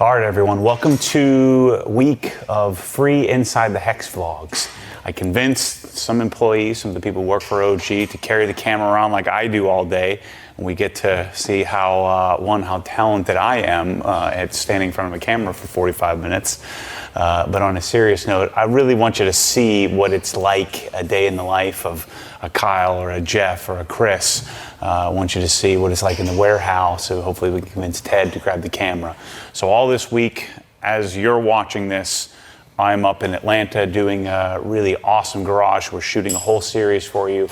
All right, everyone, welcome to a week of free Inside the Hex vlogs. I convinced some employees, some of the people who work for OG, to carry the camera around like I do all day. And we get to see how talented I am at standing in front of a camera for 45 minutes. But on a serious note, I really want you to see what it's like a day in the life of a Kyle or a Jeff or a Chris. I want you to see what it's like in the warehouse, so hopefully we can convince Ted to grab the camera. So all this week, as you're watching this, I'm up in Atlanta doing a really awesome garage. We're shooting a whole series for you.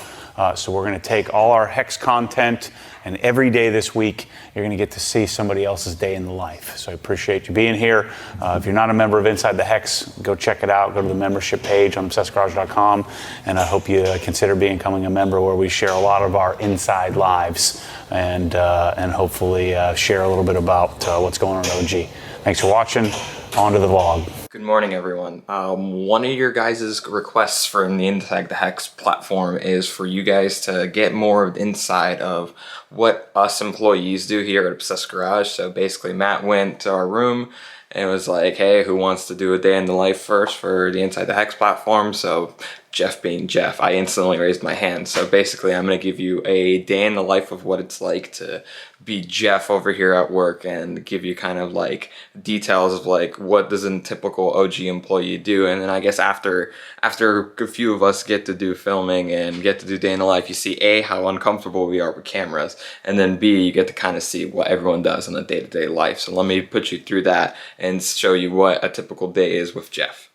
So we're gonna take all our Hex content, and every day this week, you're gonna get to see somebody else's day in the life. So I appreciate you being here. If you're not a member of Inside the Hex, go check it out. Go to the membership page on obsessedgarage.com, and I hope you consider becoming a member, where we share a lot of our inside lives and hopefully share a little bit about what's going on at OG. Thanks for watching. On to the vlog. Good morning, everyone. One of your guys' requests from the Inside the Hex platform is for you guys to get more of the inside of what us employees do here at Obsessed Garage. So basically, Matt went to our room and was like, hey, who wants to do a day in the life first for the Inside the Hex platform? So Jeff being Jeff, I instantly raised my hand. So basically, I'm going to give you a day in the life of what it's like to be Jeff over here at work, and give you kind of like details of like what does a typical OG employee do. And then I guess after a few of us get to do filming and get to do day in the life, you see A, how uncomfortable we are with cameras, and then B, you get to kind of see what everyone does in a day-to-day life. So let me put you through that and show you what a typical day is with Jeff.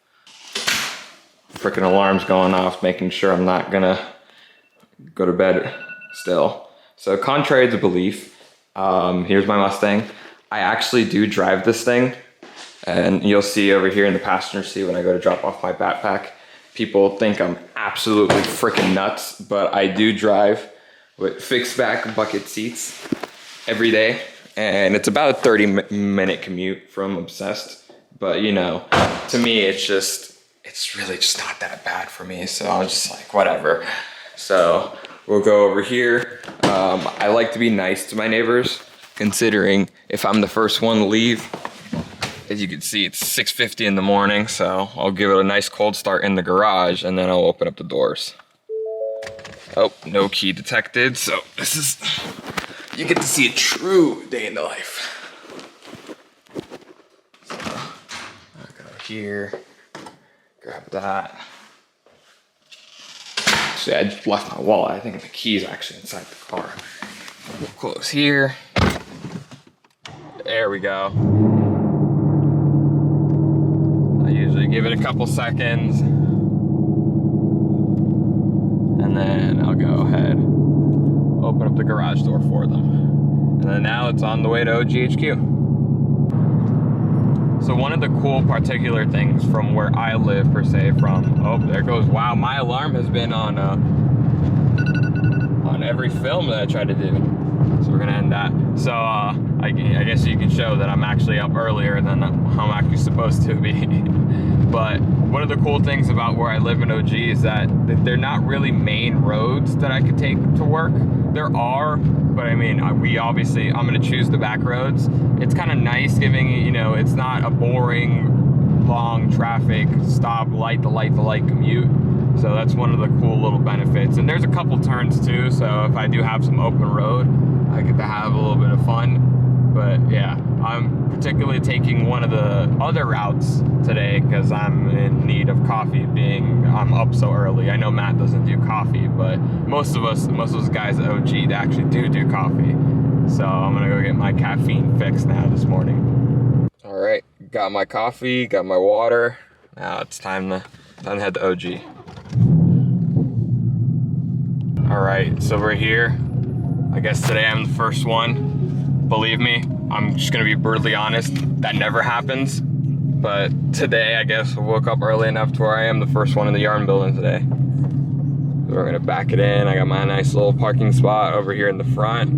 Freaking alarm's going off, making sure I'm not gonna go to bed still. So contrary to belief, here's my Mustang. I actually do drive this thing, and you'll see over here in the passenger seat when I go to drop off my backpack, people think I'm absolutely freaking nuts, but I do drive with fixed back bucket seats every day, and it's about a 30-minute commute from Obsessed, but you know, to me it's really just not that bad for me, so I was just like, whatever. So we'll go over here. I like to be nice to my neighbors, considering if I'm the first one to leave. As you can see, it's 6:50 in the morning, so I'll give it a nice cold start in the garage, and then I'll open up the doors. Oh, no key detected, so this is, you get to see a true day in the life. So I'll go here, grab that. Actually, I just left my wallet. I think the key's actually inside the car. We'll close here. There we go. I usually give it a couple seconds, and then I'll go ahead, open up the garage door for them. And then now it's on the way to OGHQ. So one of the cool particular things from where I live, per se, from, oh, there goes, wow, my alarm has been on every film that I try to do. So we're gonna end that. So I guess you can show that I'm actually up earlier than I'm actually supposed to be. But one of the cool things about where I live in OG is that they're not really main roads that I could take to work. There are, but I mean, I'm gonna choose the back roads. It's kind of nice giving, you know, it's not a boring, long traffic, stop, light the light commute. So that's one of the cool little benefits. And there's a couple turns too, so if I do have some open road, I get to have a little bit of fun. But yeah, I'm particularly taking one of the other routes today because I'm in need of coffee, being I'm up so early. I know Matt doesn't do coffee, but most of us guys at OG, they actually do coffee. So I'm gonna go get my caffeine fix now this morning. All right, got my coffee, got my water. Now it's time to head to OG. All right, so we're here. I guess today I'm the first one. Believe me, I'm just gonna be brutally honest, that never happens. But today, I guess, I woke up early enough to where I am the first one in the yarn building today. So we're gonna back it in. I got my nice little parking spot over here in the front.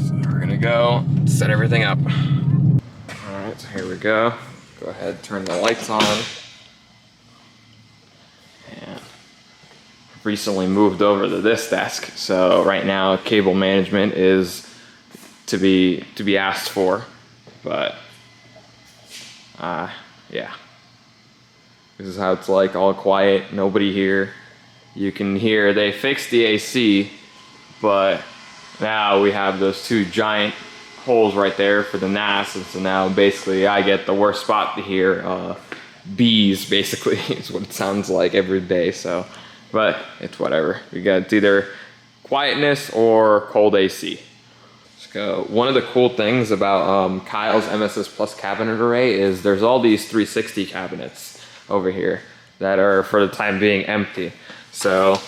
So we're gonna go set everything up. All right, so here we go. Go ahead, turn the lights on. And recently moved over to this desk, so right now cable management is to be asked for, but yeah. This is how it's like, all quiet, nobody here. You can hear they fixed the AC, but now we have those two giant holes right there for the NAS, and so now basically I get the worst spot to hear bees, basically, is what it sounds like every day. So, but it's whatever. It's either quietness or cold AC. Let's go. One of the cool things about Kyle's MSS Plus cabinet array is there's all these 360 cabinets over here that are for the time being empty. So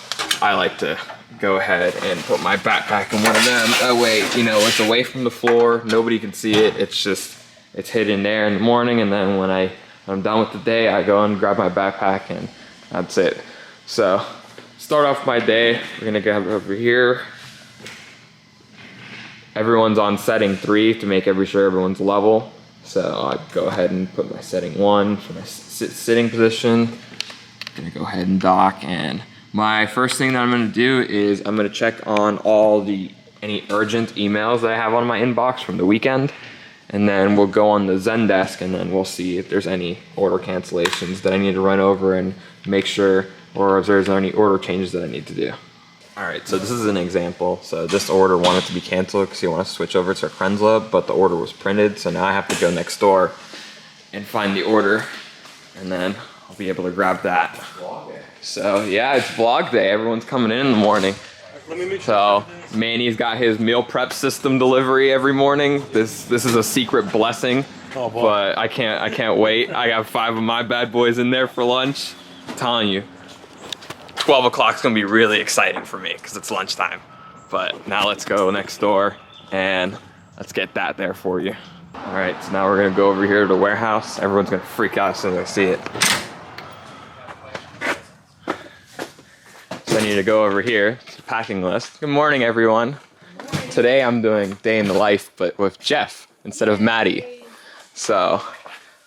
I like to go ahead and put my backpack in one of them. That way, you know, it's away from the floor, nobody can see it. It's hidden there in the morning, and then when I'm done with the day, I go and grab my backpack, and that's it. So start off my day, we're gonna go over here. Everyone's on setting 3 to make sure everyone's level. So I go ahead and put my setting 1 for my sitting position. I'm gonna go ahead and dock, and my first thing that I'm gonna do is I'm gonna check on any urgent emails that I have on my inbox from the weekend, and then we'll go on the Zendesk, and then we'll see if there's any order cancellations that I need to run over and make sure, or if there's any order changes that I need to do. All right, so this is an example. So this order wanted to be canceled because you want to switch over to Krenza, but the order was printed, so now I have to go next door and find the order, and then I'll be able to grab that. So yeah, it's vlog day. Everyone's coming in the morning. So Manny's got his meal prep system delivery every morning. This is a secret blessing, but I can't wait. I got 5 of my bad boys in there for lunch. I'm telling you, 12 o'clock's gonna be really exciting for me because it's lunchtime. But now let's go next door and let's get that there for you. All right, so now we're gonna go over here to the warehouse. Everyone's gonna freak out as soon as they see it. So I need to go over here to the packing list. Good morning, everyone. Today I'm doing day in the life, but with Jeff instead of Maddie. So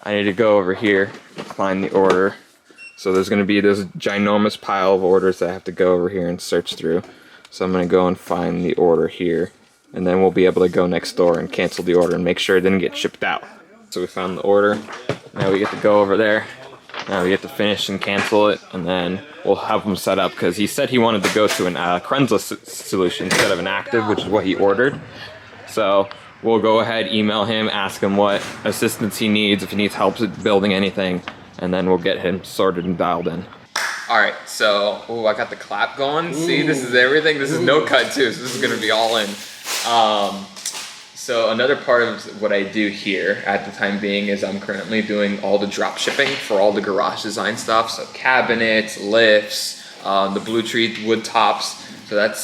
I need to go over here, find the order. So there's gonna be this ginormous pile of orders that I have to go over here and search through. So I'm gonna go and find the order here, and then we'll be able to go next door and cancel the order and make sure it didn't get shipped out. So we found the order. Now we get to go over there. Now we get to finish and cancel it, and then we'll have him set up, because he said he wanted to go to an Krenza solution instead of an active, which is what he ordered. So we'll go ahead, email him, ask him what assistance he needs, if he needs help building anything, and then we'll get him sorted and dialed in. All right, so I got the clap going. See, this is everything. This is no cut too, so this is gonna be all in. So another part of what I do here at the time being is I'm currently doing all the drop shipping for all the garage design stuff. So cabinets, lifts, the Blue Tree wood tops. So that's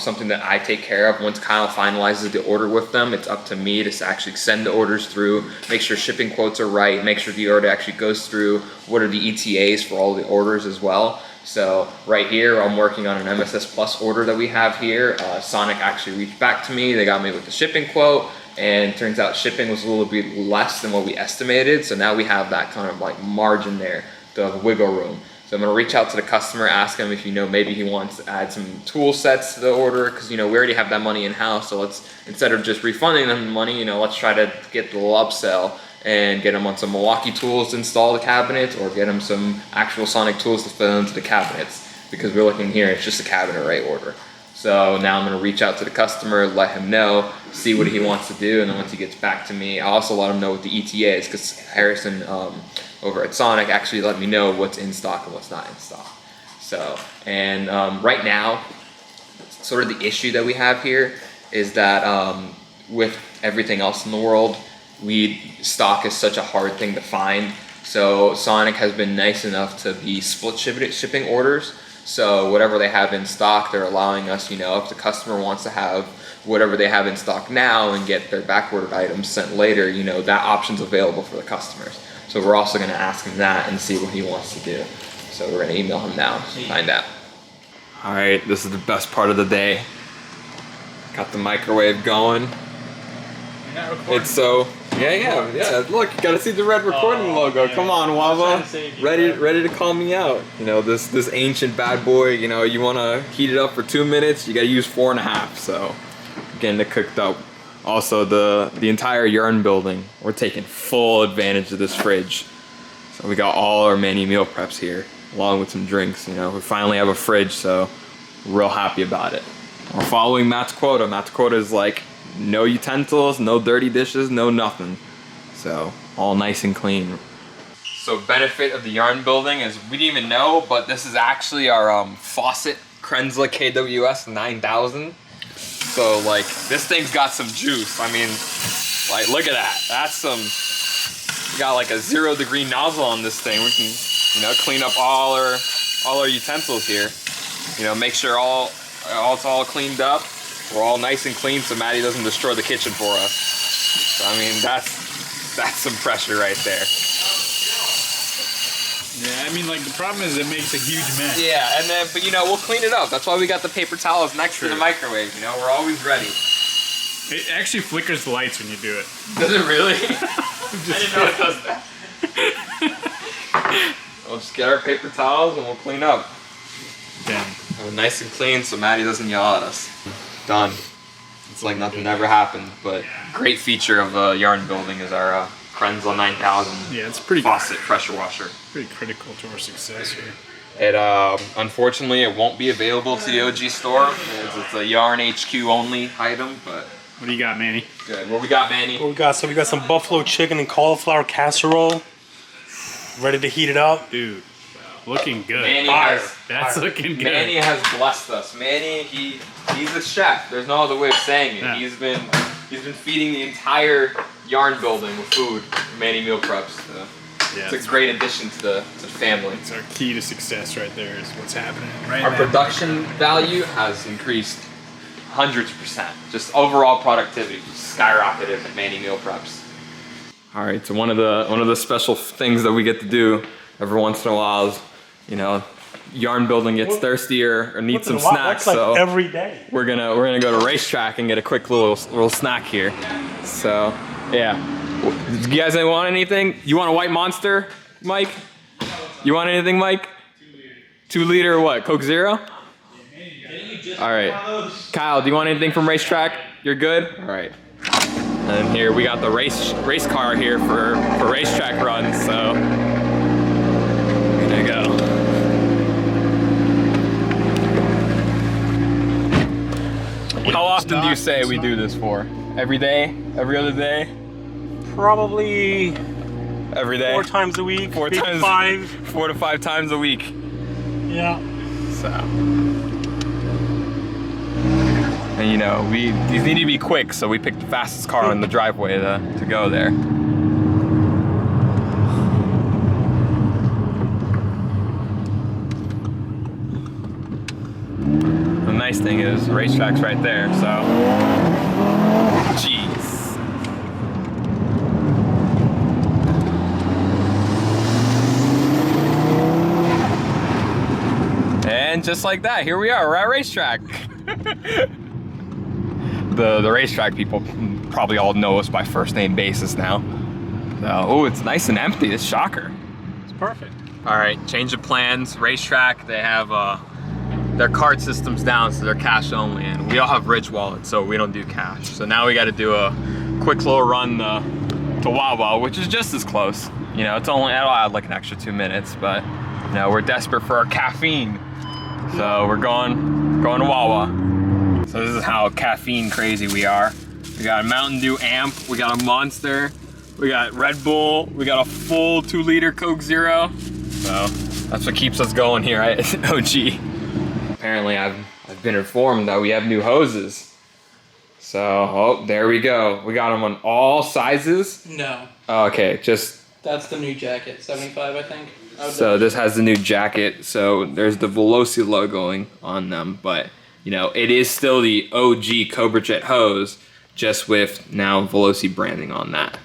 something that I take care of. Once Kyle finalizes the order with them, it's up to me to actually send the orders through, make sure shipping quotes are right, make sure the order actually goes through, what are the ETAs for all the orders as well. So right here, I'm working on an MSS Plus order that we have here. Sonic actually reached back to me. They got me with the shipping quote, and turns out shipping was a little bit less than what we estimated. So now we have that kind of like margin there, the wiggle room. So I'm gonna reach out to the customer, ask him if, maybe he wants to add some tool sets to the order, because, we already have that money in house. So let's, instead of just refunding them the money, let's try to get the little upsell and get them on some Milwaukee tools to install the cabinets, or get them some actual Sonic tools to fill into the cabinets, because we're looking here, it's just a cabinet array order. So now I'm gonna reach out to the customer, let him know, see what he wants to do, and then once he gets back to me, I'll also let him know what the ETA is, because Harrison over at Sonic actually let me know what's in stock and what's not in stock. So, and right now, sort of the issue that we have here is that with everything else in the world, stock is such a hard thing to find. So Sonic has been nice enough to be split shipping orders. So whatever they have in stock, they're allowing us, if the customer wants to have whatever they have in stock now and get their backordered items sent later, that option's available for the customers. So we're also gonna ask him that and see what he wants to do. So we're gonna email him now to find out. All right, this is the best part of the day. Got the microwave going. It's so, yeah. Look, you gotta see the red recording logo. Yeah. Come on, Wava. Ready to call me out. This ancient bad boy, you wanna heat it up for 2 minutes, you gotta use 4.5. So getting it cooked up Also, the entire yarn building, we're taking full advantage of this fridge. So we got all our mini meal preps here, along with some drinks. You know, we finally have a fridge, so we're real happy about it. We're following Matt's quota. Matt's quota is like no utensils, no dirty dishes, no nothing. So all nice and clean. So benefit of the yarn building is we didn't even know, but this is actually our faucet Krenzla KWS 9000. So like this thing's got some juice. I mean, like look at that. That's some. We got like a 0-degree nozzle on this thing. We can, you know, clean up all our utensils here. You know, make sure it's all cleaned up. We're all nice and clean, so Maddie doesn't destroy the kitchen for us. So I mean, that's some pressure right there. Yeah, I mean, like the problem is it makes a huge mess. Yeah, and then, but you know, we'll clean it up. That's why we got the paper towels next to the microwave. You know, we're always ready. It actually flickers the lights when you do it. Does it really? I didn't know it does that. We'll just get our paper towels and we'll clean up. Damn. We're nice and clean so Maddie doesn't yell at us. Done. It's like nothing ever happened, but great feature of yarn building is our Krenzla 9000 Yeah, it's pretty faucet pressure washer. pretty critical to our success here. It unfortunately it won't be available to the OG store. It's a Yarn HQ only item, but What do you got, Manny? good. What we got, Manny? What we got? So we got some buffalo chicken and cauliflower casserole. Ready to heat it up. Dude, looking good. Manny Fire. has That's looking good. Manny has blessed us. Manny, he's a chef. There's no other way of saying it. Yeah. He's been feeding the entire yarn building with food, Manny meal preps. So Yeah, it's a great addition to the family. it's our key to success right there is what's happening right Our now. production value has increased hundreds of percent. Just overall productivity skyrocketed at Manny meal preps. All right, so one of the special things that we get to do every once in a while is, you know, yarn building gets thirstier or needs some snacks. That's like so every day. we're gonna go to Racetrack and get a quick little snack here. So yeah, do you guys want anything? You want a white Monster, Mike? You want anything, Mike? 2 liter or what? Coke Zero? All right. Kyle, do you want anything from Racetrack? You're good? All right. And here we got the race car here for Racetrack runs, so there you go. How often do you say we do this for? Every day? Every other day? Probably Every day? 4 times a week. 4 maybe times. 5. 4 to 5 times a week. Yeah. So. And you know, these need to be quick, so we picked the fastest car in the driveway to go there. The nice thing is, Racetrack's right there, so. Jeez. And just like that, here we are, we're at Racetrack. The Racetrack people probably all know us by first name basis now. Oh, it's nice and empty, it's shocker. It's perfect. All right, change of plans. Racetrack, they have their card systems down, so they're cash only, and we all have Ridge wallets, so we don't do cash. So now we got to do a quick little run to Wawa, which is just as close. You know, it'll add like an extra 2 minutes, but you know, we're desperate for our caffeine, so we're going to Wawa. So this is how caffeine crazy we are. We got a Mountain Dew amp, we got a Monster, we got Red Bull, we got a full 2 liter Coke Zero. So that's what keeps us going here at OG. Apparently I've been informed that we have new hoses. So, oh, there we go. We got them on all sizes. No, Oh, okay, just that's the new jacket, 75, I think. so this has the new jacket. So there's the Veloci logoing on them, but you know, it is still the OG Cobra Jet hose, just with now Veloci branding on that.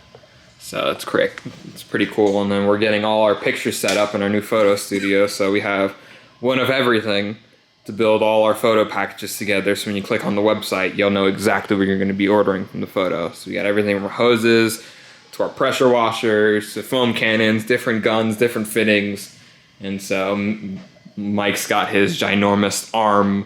So it's correct. It's pretty cool. And then we're getting all our pictures set up in our new photo studio. So we have one of everything to build all our photo packages together. So when you click on the website, you'll know exactly what you're going to be ordering from the photo. So we got everything from hoses to our pressure washers to foam cannons, different guns, different fittings. And so Mike's got his ginormous arm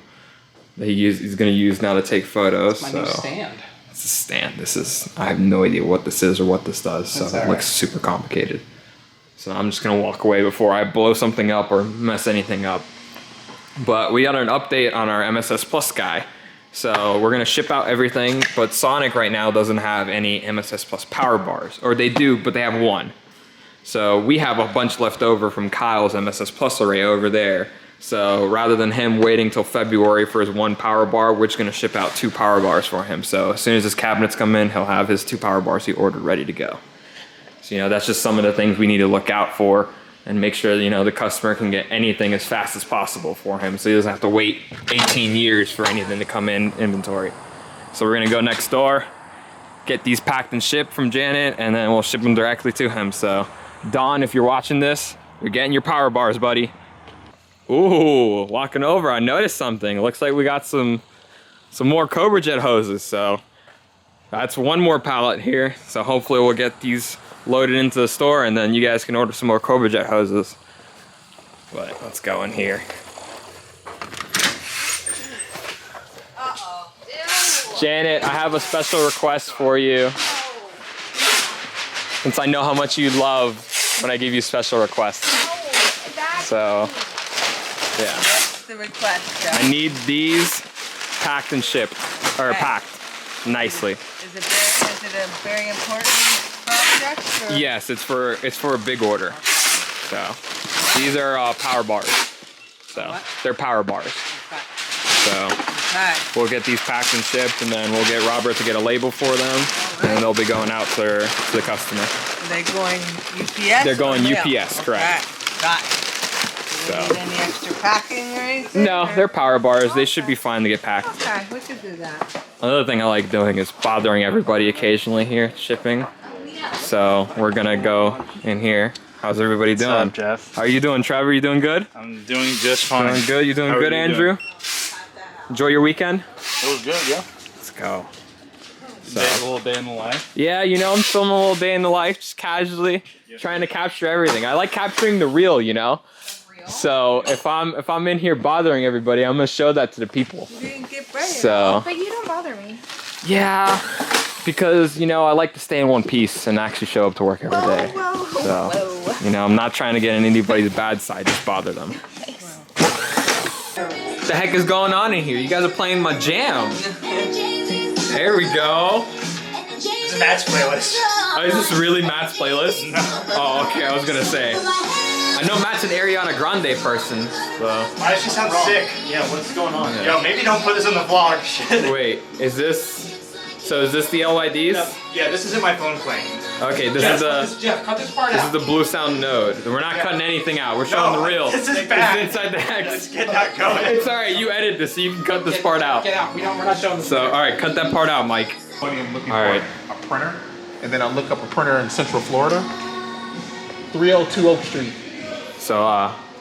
that he's going to use now to take photos. My so new stand. It's a stand. I have no idea what this is or what this does, so it looks super complicated. So I'm just gonna walk away before I blow something up or mess anything up. But we got an update on our MSS Plus guy. So we're gonna ship out everything, but Sonic right now doesn't have any MSS Plus power bars. Or they do, but they have one. So we have a bunch left over from Kyle's MSS Plus array over there. So rather than him waiting till February for his 1 power bar, we're just gonna ship out 2 power bars for him. So as soon as his cabinets come in, he'll have his 2 power bars he ordered ready to go. So, you know, that's just some of the things we need to look out for and make sure, you know, the customer can get anything as fast as possible for him so he doesn't have to wait 18 years for anything to come in inventory. So we're gonna go next door, get these packed and shipped from Janet, and then we'll ship them directly to him. So Don, if you're watching this, you're getting your power bars, buddy. Ooh, walking over, I noticed something. It looks like we got some more Cobra Jet hoses, so that's 1 more pallet here. So hopefully we'll get these loaded into the store and then you guys can order some more Cobra Jet hoses. But let's go in here. Uh-oh. Ew. Janet, I have a special request for you. Since I know how much you love when I give you special requests. Oh, that's So, yeah. What's the request, Joe? I need these packed and shipped, or Okay. packed nicely. Is it a very important project? Or? Yes, it's for a big order. So these are power bars. So What? they're power bars. Okay. So Okay. we'll get these packed and shipped, and then we'll get Robert to get a label for them, and then they'll be going out to the customer. Are they going UPS? They're going or mail? UPS, correct. Okay. Got it. Do So. they need any extra packing or anything? No, or? they're power bars. They should be fine to get packed. Okay, we could do that. Another thing I like doing is bothering everybody occasionally here shipping. So we're gonna go in here. How's everybody doing? What's up, Jeff? How are you doing, Trevor? You doing good? I'm doing just fine. Doing good? You doing How are good, you Andrew? Enjoy your weekend? It was good, yeah. Let's go. So, A little day in the life. yeah, you know, I'm filming a little day in the life, just casually trying to capture everything. I like capturing the real, you know. So if I'm in here bothering everybody, I'm gonna show that to the people. You didn't get ready. So But you don't bother me. yeah, because you know I like to stay in one piece and actually show up to work every day. Whoa. So you know I'm not trying to get on anybody's bad side, just bother them. What the heck is going on in here? You guys are playing my jam. There we go. It's a match playlist. Oh, is this really Matt's playlist? Oh, okay. I was gonna say. I know Matt's an Ariana Grande person, so. Why does she sound sick? Yeah, what's going on? Yo, maybe don't put this in the vlog. Shit. Wait, is this? So is this the LYDs? Yeah, this isn't my phone playing. Okay, this is the. Jeff, cut this part This is the Blue Sound Node. We're not cutting anything out. We're showing the real. This is bad. It's Inside the Hex. Let's get that going. It's alright. You edit this, so you can cut this part out. Get out. We're not showing the So alright, cut that part out, Mike. I'm looking All right. for a printer, and then I look up a printer in Central Florida, 302 Oak Street. So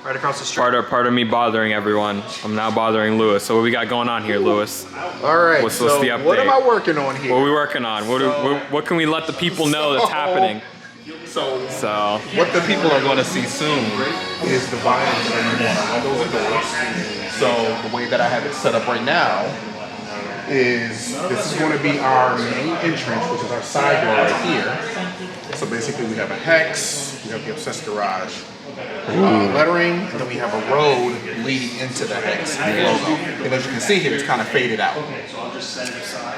Right across the street. part of me bothering everyone. I'm now bothering Lewis. So what we got going on here, Lewis? All right. What's so the update? what am I working on here? What are we working on? What can we let the people know that's happening? So So what the people are going to see soon is the volumes on windows and doors. So the way that I have it set up right now is this is going to be our main entrance, which is our side door right here. So basically we have a hex, we have the Obsessed Garage lettering, and then we have a road leading into the hex logo. And as you can see here, it's kind of faded out.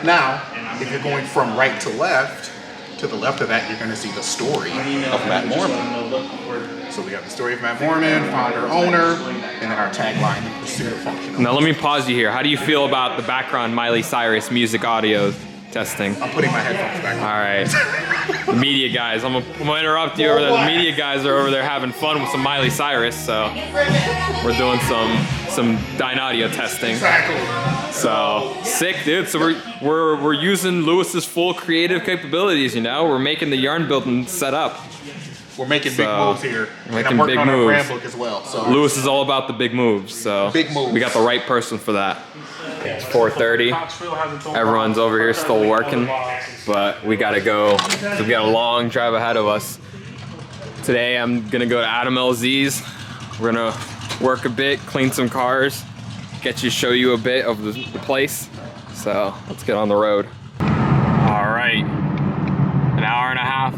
Now, if you're going from right to the left of that, you're going to see the story of Matt Mormon. So we have the story of Matt Mormon, founder, owner, and then our tagline, the pursuit of functionality. now let me pause you here. How do you feel about the background Miley Cyrus music audio testing? I'm putting my headphones back on. All right, the media guys. I'm gonna interrupt you over there. The media guys are over there having fun with some Miley Cyrus, so we're doing some Dyne audio testing. Exactly. So sick, dude. So we're using Lewis's full creative capabilities. You know, we're making the yarn building set up. We're making big So, moves here. And making I'm working big on our moves. brand book as well. So Lewis is all about the big moves, so Big moves. we got the right person for that. It's 4:30. Everyone's over here still working, but we gotta go. We got a long drive ahead of us. Today I'm gonna go to Adam LZ's. We're gonna work a bit, clean some cars, show you a bit of the place. So let's get on the road.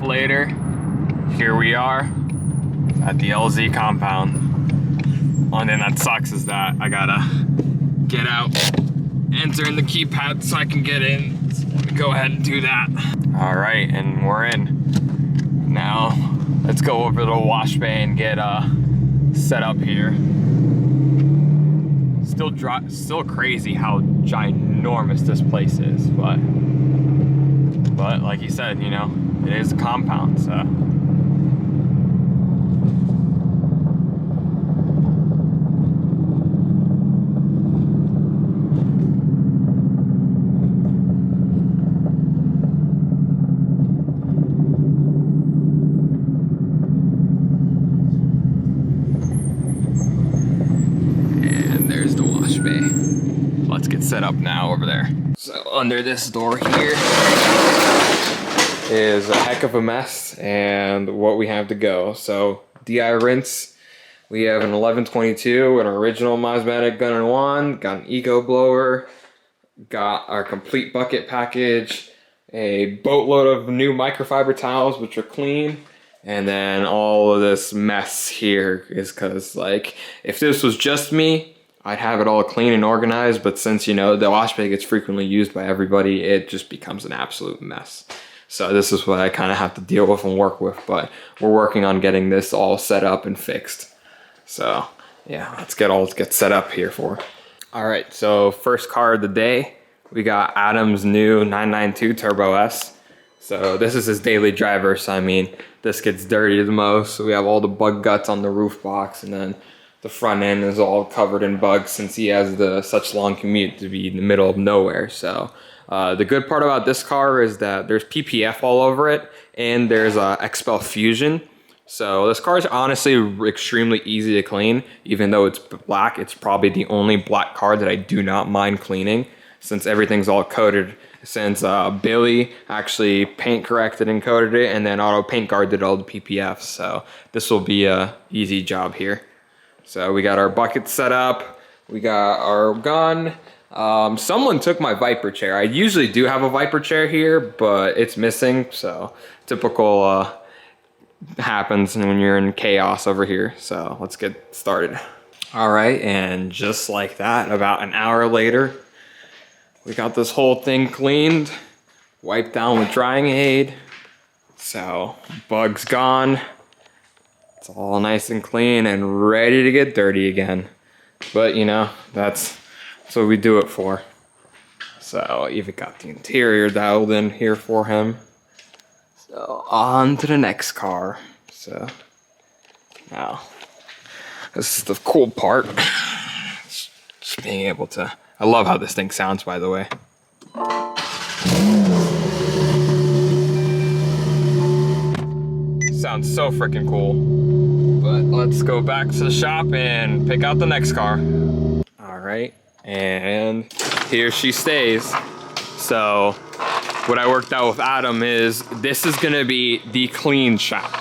later, here we are at the LZ compound. One thing that sucks is that I gotta get out, enter in the keypad so I can get in. So let me go ahead and do that. All right, and we're in. Now, let's go over to the wash bay and get set up here. Still crazy how ginormous this place is, but like you said, you know, it is a compound, so. Let's get set up now over there. So under this door here is a heck of a mess and what we have to go. So DI rinse, we have an 1122, an original Mosmatic gun and wand, got an eco blower, got our complete bucket package, a boatload of new microfiber towels which are clean, and then all of this mess here is because, like, if this was just me, I'd have it all clean and organized, but since, you know, the wash bay gets frequently used by everybody, it just becomes an absolute mess. So this is what I kind of have to deal with and work with, but we're working on getting this all set up and fixed. So yeah, let's get set up here for. All right, so first car of the day, we got Adam's new 992 Turbo S. So this is his daily driver, so I mean, this gets dirty the most. So we have all the bug guts on the roof box, and then the front end is all covered in bugs since he has such long commute to be in the middle of nowhere. So the good part about this car is that there's PPF all over it, and there's Expel Fusion. So this car is honestly extremely easy to clean. Even though it's black, it's probably the only black car that I do not mind cleaning, since everything's all coated. Since Billy actually paint corrected and coated it, and then Auto Paint Guard did all the PPF. So this will be a easy job here. So we got our bucket set up, we got our gun. Someone took my Viper chair. I usually do have a Viper chair here, but it's missing, so typical happens when you're in chaos over here. So let's get started. All right, and just like that, about an hour later, we got this whole thing cleaned, wiped down with drying aid. So bugs gone. It's all nice and clean and ready to get dirty again. But you know, that's what we do it for. So even got the interior dialed in here for him. So on to the next car. So now, this is the cool part. Just being able to, I love how this thing sounds, by the way. Sounds so freaking cool. But let's go back to the shop and pick out the next car. All right, and here she stays. So what I worked out with Adam is this is gonna be the clean shop.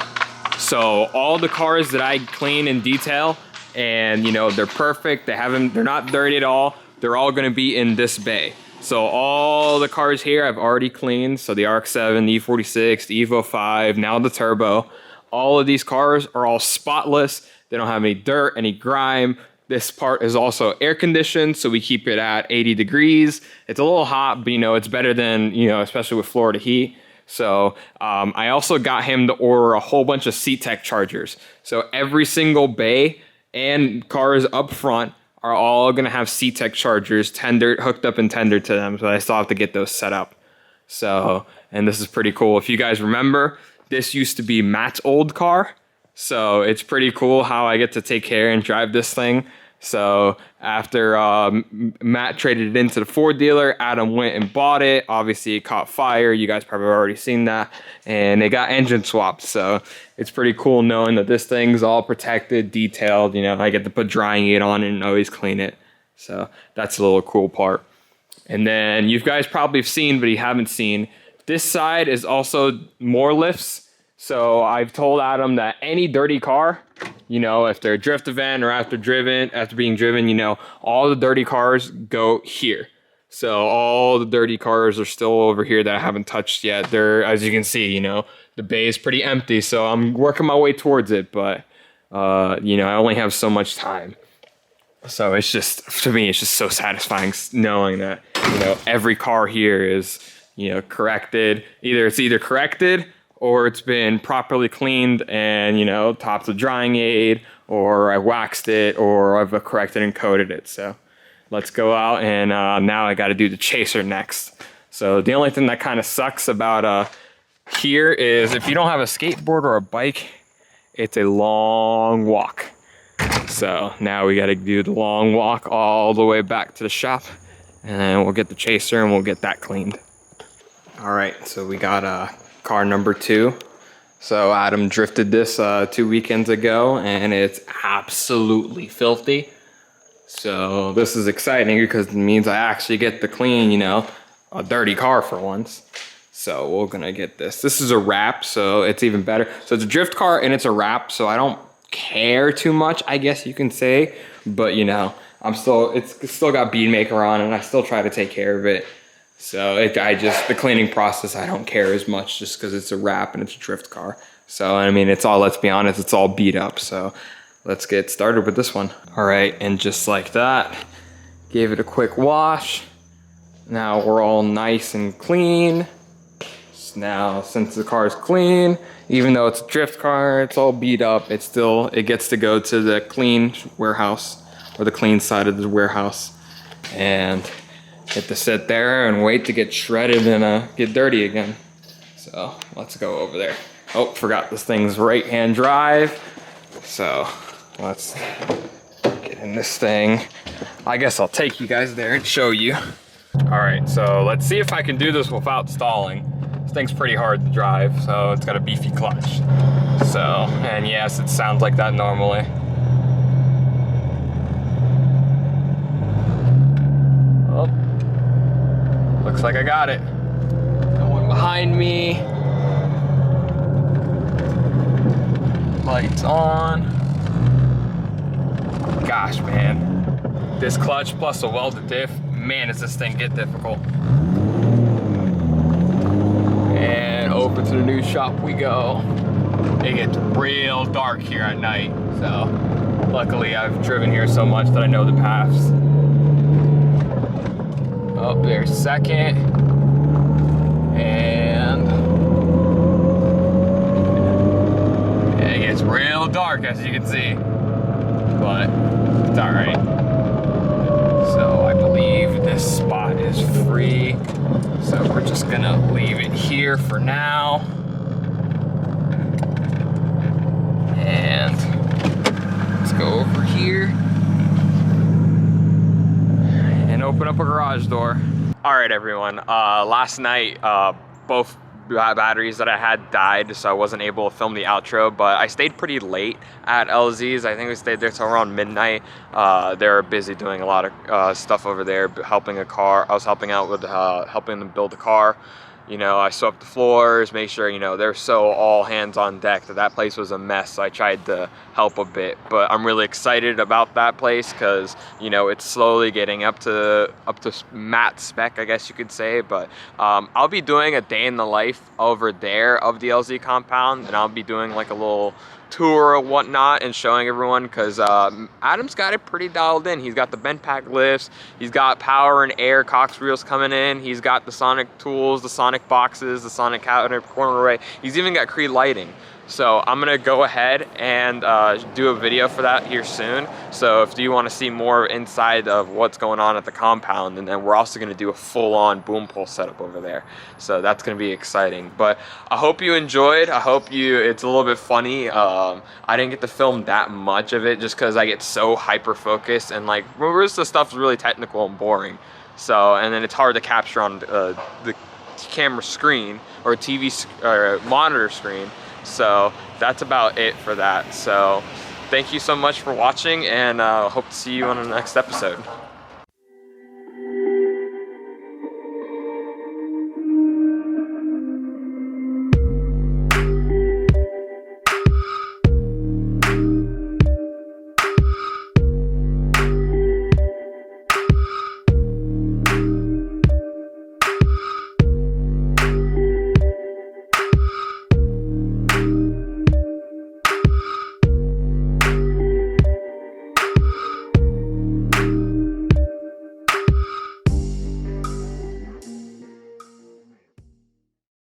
So all the cars that I clean and detail, and you know, they're perfect, they're not dirty at all, they're all gonna be in this bay. So all the cars here I've already cleaned. So the RX-7, the E46, the Evo 5, now the Turbo. All of these cars are all spotless. They don't have any dirt, any grime. This part is also air conditioned, so we keep it at 80 degrees. It's a little hot, but you know, it's better than, you know, especially with Florida heat. So I also got him to order a whole bunch of C-Tech chargers. So every single bay and cars up front are all gonna have C-Tech chargers hooked up and tendered to them. So I still have to get those set up. So, and this is pretty cool. If you guys remember, this used to be Matt's old car. So it's pretty cool how I get to take care and drive this thing. So after Matt traded it into the Ford dealer, Adam went and bought it. Obviously it caught fire. You guys probably already seen that. And they got engine swapped. So it's pretty cool knowing that this thing's all protected, detailed. You know, I get to put drying aid on it and always clean it. So that's a little cool part. And then you guys probably have seen, but you haven't seen, this side is also more lifts. So I've told Adam that any dirty car, you know, if they're a drift event or after being driven, you know, all the dirty cars go here. So all the dirty cars are still over here that I haven't touched yet. They're, as you can see, you know, the bay is pretty empty, so I'm working my way towards it, but you know, I only have so much time. So it's just, to me, it's just so satisfying knowing that, you know, every car here is, you know, corrected. It's either corrected or it's been properly cleaned and, you know, topped with drying aid, or I waxed it, or I've corrected and coated it. So let's go out, and now I got to do the chaser next. So the only thing that kind of sucks about here is if you don't have a skateboard or a bike, it's a long walk. So now we got to do the long walk all the way back to the shop, and then we'll get the chaser and we'll get that cleaned. All right, so we got car number 2. So Adam drifted this 2 weekends ago, and it's absolutely filthy. So this is exciting because it means I actually get to clean, you know, a dirty car for once. So we're gonna get this. This is a wrap, so it's even better. So it's a drift car and it's a wrap, so I don't care too much, I guess you can say. But you know, it's still got bead maker on, and I still try to take care of it. So the cleaning process, I don't care as much just because it's a wrap and it's a drift car. So, I mean, let's be honest, it's all beat up. So let's get started with this one. All right, and just like that, gave it a quick wash. Now we're all nice and clean. Now, since the car is clean, even though it's a drift car, it's all beat up, it gets to go to the clean warehouse, or the clean side of the warehouse, and get to sit there and wait to get shredded and get dirty again. So let's go over there. Oh, forgot this thing's right-hand drive. So let's get in this thing. I guess I'll take you guys there and show you. All right, so let's see if I can do this without stalling. This thing's pretty hard to drive, so it's got a beefy clutch. So, and yes, it sounds like that normally. Oh, looks like I got it. No one behind me. Lights on. Gosh, man. This clutch plus a welded diff, man, does this thing get difficult. And over to the new shop we go. It gets real dark here at night, so luckily I've driven here so much that I know the paths. Oh, there's second. And it gets real dark, as you can see, but it's all right. So I believe this spot is free, so we're just gonna leave it here for now. And let's go over here and open up a garage door. All right, everyone, last night both batteries that I had died, so I wasn't able to film the outro, but I stayed pretty late at LZ's. I think we stayed there till around midnight. They were busy doing a lot of stuff over there, helping a car. I was helping out with helping them build a car. You know, I swept the floors, make sure, you know, they're so all hands on deck. That place was a mess, so I tried to help a bit. But I'm really excited about that place because, you know, it's slowly getting up to matte spec, I guess you could say. But I'll be doing a day in the life over there of the LZ compound, and I'll be doing like a little tour or whatnot and showing everyone, because Adam's got it pretty dialed in. He's got the bent pack lifts, he's got power and air Cox reels coming in, he's got the Sonic tools, the Sonic boxes, the Sonic counter corner array, he's even got Cree lighting. So I'm gonna go ahead and do a video for that here soon. So if you want to see more inside of what's going on at the compound, and then we're also gonna do a full-on boom pole setup over there. So that's gonna be exciting. But I hope you enjoyed. I hope it's a little bit funny. I didn't get to film that much of it just because I get so hyper focused, and like most of the stuff is really technical and boring. So, and then it's hard to capture on the camera screen or TV or monitor screen. So that's about it for that. So thank you so much for watching, and hope to see you on the next episode.